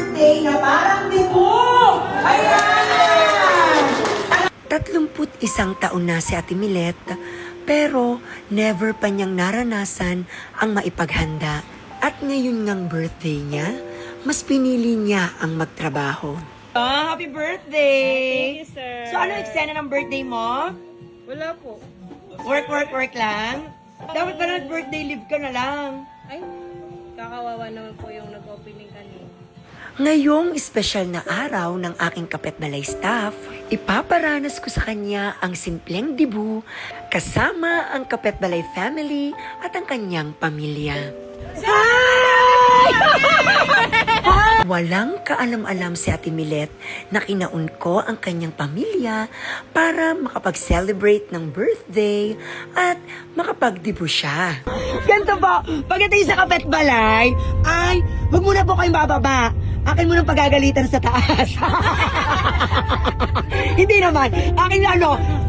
birthday na parang dibo! Ayan! 31 taon na si Ate Milet, pero never pa niyang naranasan ang maipaghanda. At ngayon ngang birthday niya, mas pinili niya ang magtrabaho. Happy birthday! Thank you, sir. So ano eksena ng birthday mo? Wala po. Work lang? Dapat ba nag-birthday leave ka na lang? Ay, kakawawa naman po yung nag-opening kanina. Ngayong espesyal na araw ng aking kapitbalay staff, ipaparanas ko sa kanya ang simpleng dibu kasama ang kapitbalay family at ang kanyang pamilya. Walang kaalam-alam si Ate Milet na kinaun ko ang kanyang pamilya para makapag-celebrate ng birthday at makapagdibu siya. Ganito po, pagdating sa kapitbalay, ay, huwag muna po kayong bababa. Akin mo nang pagagalitan sa taas. Hindi naman. Akin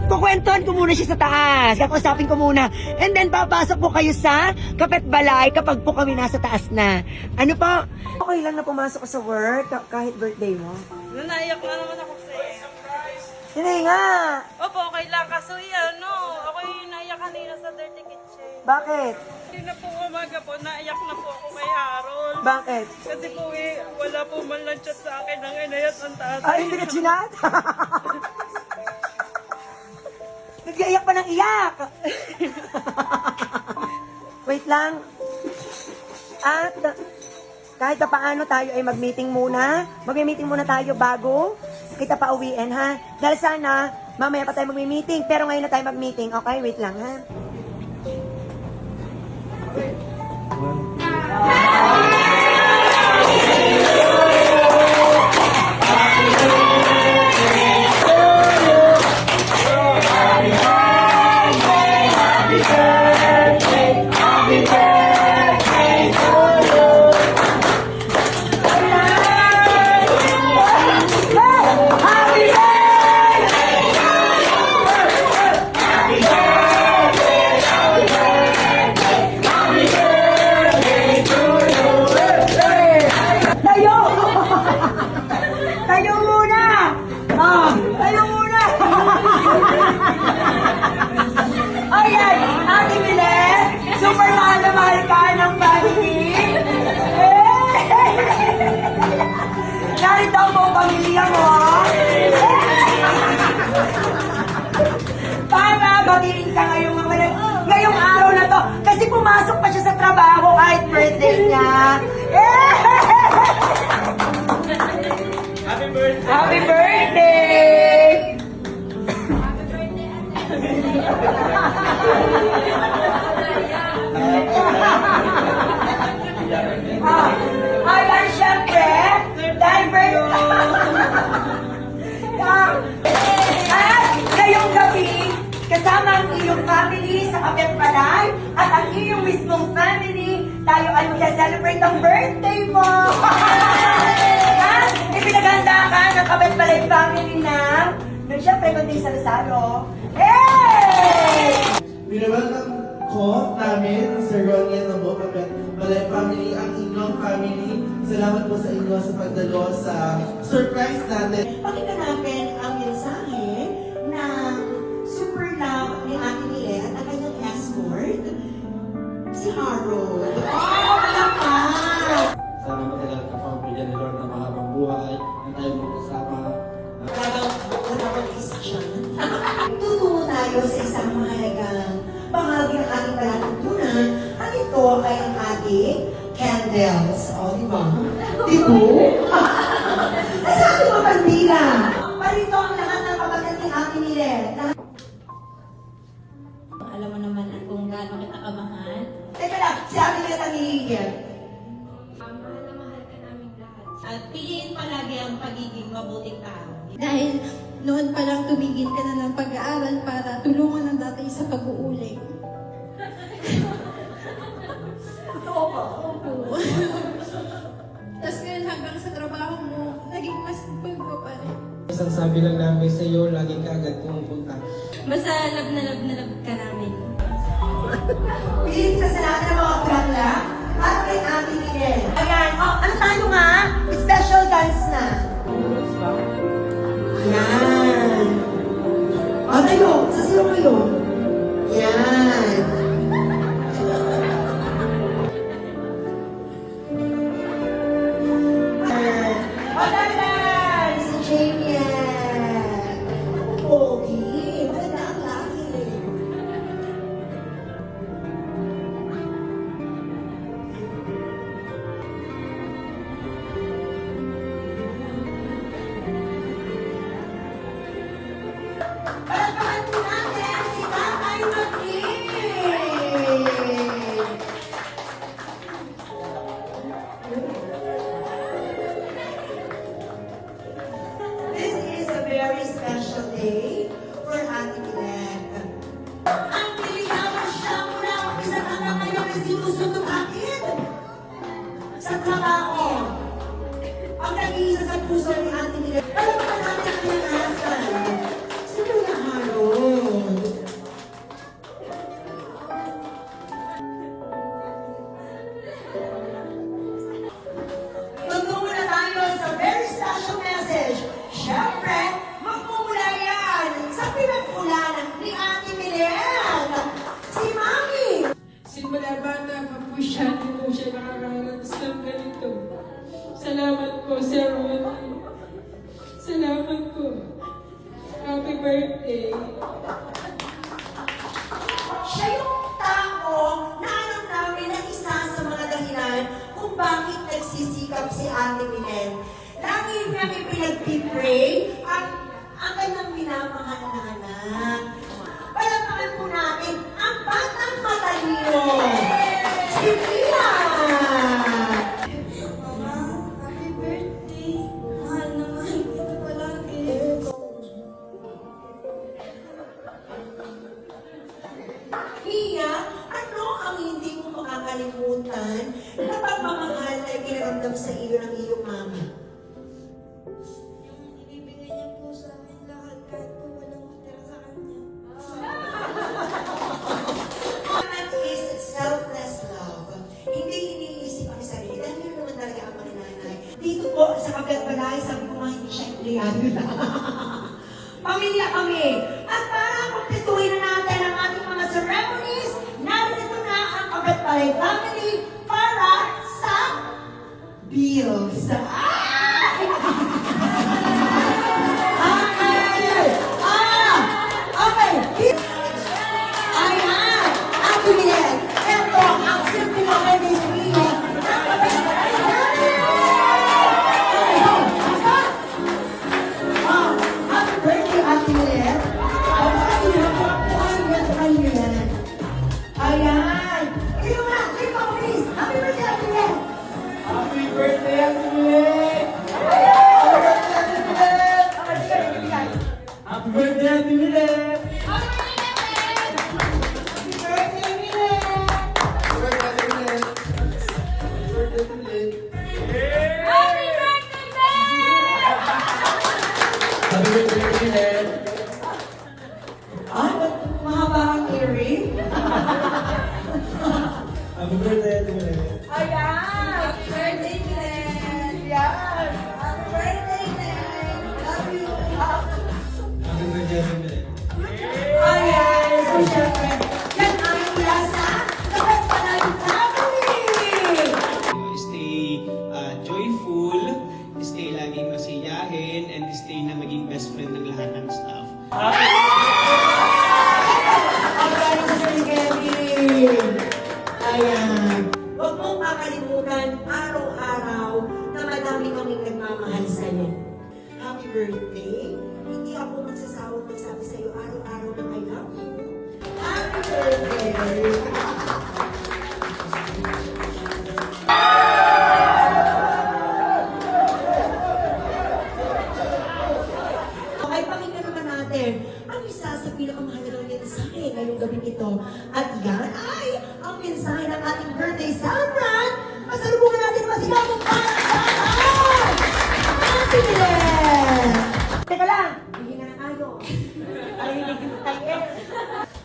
kukwentuhan ko muna siya sa taas. Kakusapin ko muna. And then, papasok po kayo sa kapitbalay kapag po kami nasa taas na. Ano po? Okay lang na pumasok ka sa work kahit birthday mo? Naiyak na naman ako sa Hindi nga. Opo, okay lang. Kaso ako yung naiyak kanina sa Dirty Kitchen. Bakit? Hindi na po umaga po, naiyak na po ako kay Harold. Bakit? Kasi po wala po man lang chat sa akin ng inayat ang tatay. Ay, hindi ka chinat? Nag-iyak pa ng iyak. Wait lang. At kahit pa paano tayo ay mag-meeting muna. Mag-meeting muna tayo bago kita pa uwiin, ha? Dahil sana, mamaya pa tayo mag-meeting. Pero ngayon na tayo mag-meeting. Okay, wait lang, ha? Tayo muna! Tayo muna! Ayan, Ate Milet, super mahal na mahal ka ng family. Narito mo ang pamilya mo. Para magiging ka ngayong araw na to. Kasi pumasok pa siya sa trabaho kahit birthday niya. Happy birthday! Ay, syempre, dahil birthday. At ngayong gabi, kasama ang iyong family sa kapitbalay at ang iyong mismong family, tayo ay mag-celebrate ang birthday mo! At ipinaghanda ka ng kapitbalay family ng siyempre kundi sa Lazaro. Hey! Winawelcome ko namin Sir Ronnie at Abo Kapitbalay family, ang inyong family. Salamat po sa inyo sa pagdalo sa surprise natin. Pakita natin ang mensahe ng super love ni Ate Milet at ang kanyang escort, si Harold. Oh, malakas! Sana matagal ka pang bigyan ni Lord ng mahabang buhay na tayo magkasama. Wala kang isa siya. Tutungo tayo sa isang mahalagang bahagi ng ating palatuntunan at ito ay ang ating candles. O, di ba? Di ba? Sa ating mga bandila. Parito ang lahat ng kapatid ni Ate Milet. Alam mo naman kung gaano kita kamahal. Teka lang, si Ate Milet ang hihigil. Mahal na mahal ka namin lahat. At piliin palagi ang pagiging mabuting tao. Dahil noon pa lang tumigil ka na ng pag-aaral para tulungan ang tatay sa pag-uuling. Totoo ba? Opo. Tapos ngayon hanggang sa trabaho mo, naging mas bago pa rin. Isang sabi lang namin sa iyo, lagi ka agad pumupunta. Basta love na love ka namin. Piliin ka sa lahat ng mga bulaklak at kay Ate Milet. Ayan, ano tayo nga? Special birthday for Ate Milet. Ang piligawan siya mula umpisa hanggang ngayon ay sinusunod akin sa trabaho. Ang nag-iisa sa puso ni Ate Milet. Alam mo natin ang pinangasan. Si Kuya Harold. Tuntungo na tayo sa very special message. Siyempre, magmumula yan sa pinagmulanan ni Ate Milet. Si Mami. Simula bata pa po siya, hindi po siya nakakaranas ng ganito. Salamat po, Sir Ronnie. Salamat po. Happy birthday. Siya yung tao na alam namin na isa sa mga dahilan kung bakit nagsisikap si Ate Milet. Lagi niya may pinagpipray ang kanyang minamahal na anak. Palamakan po natin ang batang matalino. Si Pia! Happy birthday. Mahal na mahal kita palagi. Pia, ano ang hindi mo makakalimutan na pagmamahal na ipinaramdam sa iyo ng iyong mama? Yung ibibigay niya po sa amin lahat kahit po walang matira sa kanya. That is selfless love. Hindi iniisip ang sarili. Dahil yun naman talaga ang mga nanay. Dito po sa Kapiat-Balay, sabi ko nga hindi siya empleyado na. Pamilya kami. At para kumpletuhin na natin ang ating mga ceremonies, narito na ang Kapiat-Balay family para sa bills. Okay. Ayan! Ate Milet, ito ang simple na registry. Happy birthday, Ate Milet. Ayan! Ikaw na! Ikaw, please! Happy birthday, Ate Milet! Happy birthday, Ate Milet! Happy birthday, Ate Milet! Happy birthday, Milet! Happy birthday, Ate Milet! Happy birthday, Ate Milet! Happy birthday, Ate Milet! Ah, ba't mahaba ang earring? Happy birthday, Ate Milet! Ayan! Happy birthday, Milet! Yan! Happy birthday, Milet! Love you! Happy birthday, Ate Milet! Ayan! So, syempre, yan ay mula sa Kapiat-Balay family! Stay joyful, stay laging masiyahin, and stay na maging best friend ng lahat ng staff. Ang galing sa Sir Kevin! Ayan! Huwag mong makalimutan araw-araw na madami kaming nagmamahal sa'yo. Happy birthday! Hindi ako magsasawang magsabi sa'yo araw-araw na I love you. Happy birthday! Okay, pakinggan naman natin ang isa sa pinakamahalagang mensahe ngayong gabi ito. At yan ay ang mensahe ng ating birthday celebrant. Masalubungan natin masigabong palakpakan! Ate Milet! Teka lang, hihinga na tayo. Ay, hindi tayo.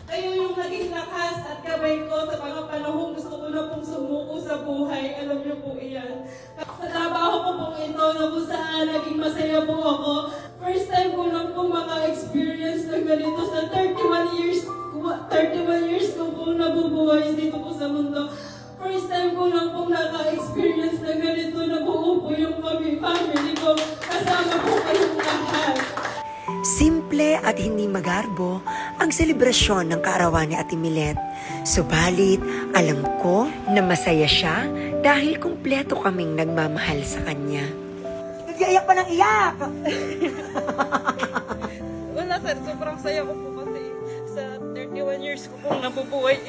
Kayo yung naging lakas at gabay ko sa mga panahong gusto ko na pong sumuko sa buhay. Alam niyo po iyan. Sa trabaho ko pong ito na kung saan naging masaya po ako. First time ko lang pong maka-experience ng ganito sa 31 years ko pong nabubuhay dito po sa mundo. First time ko lang pong naka-experience ng ganito na buo po yung family ko. Kasama po kayong lahat. Simple at hindi magarbo ang selebrasyon ng kaarawan ni Ate Milet. Subalit, alam ko na masaya siya dahil kumpleto kaming nagmamahal sa kanya. Nag-iyak pa ng iyak! Wala sir, sobrang saya ko po kasi sa 31 years ko pong nabubuhay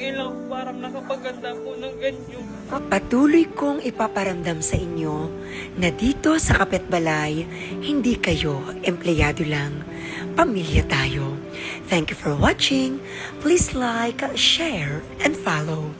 ngayon lang parang nakapaganda po ng ganyan. Patuloy kong ipaparamdam sa inyo na dito sa Kapiat-Balay, hindi kayo empleyado lang. pamilya tayo. Thank you for watching. Please like, share, and follow.